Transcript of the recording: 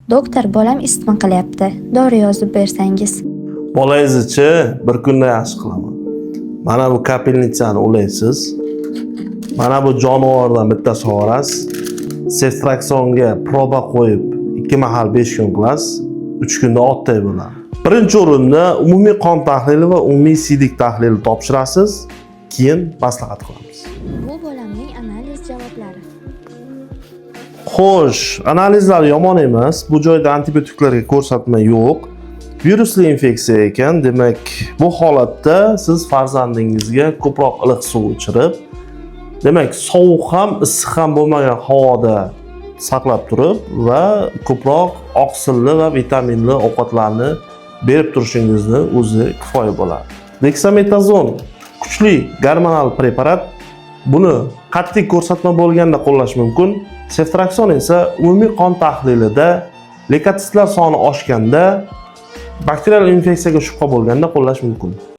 Doktor, bolam isitma qilyapti. Dori yozib bersangiz. Bolangizni-chi bir kunda yaxshi qilaman. Mana bu kapelnitsani ulaysiz. Mana bu jonivordan bitta sug'orasiz. Ceftriaxonga proba qo'yib 2 mahal 5 kun qilasiz. 3 kunda otday bo'ladi. Birinchi o'rinda umumiy qon tahlili va umumiy siydik tahlili topshirasiz, keyin maslahat qilamiz. Bu bolamning analiz javoblari. Xo'sh, analizlar yomon emas. Bu joyda antibiotiklarga ko'rsatma yo'q. Virusli infeksiya ekan, demak, bu holatda siz farzandingizga ko'proq iliq suv ichirib, demak, sovuq ham, issiq ham bo'lmagan havoda saqlab turib va ko'proq oqsilli va vitaminli ovqatlarni berib turishingizni o'zi kifoya bo'ladi. Dexametazon kuchli gormonal preparat. Buni qat'iy ko'rsatma bo'lganda qo'llash mumkin. Ceftriaxon esa umumiy qon tahlilida leykotitlar soni oshganda, bakterial infeksiyaga shubha bo'lganda qo'llash mumkin.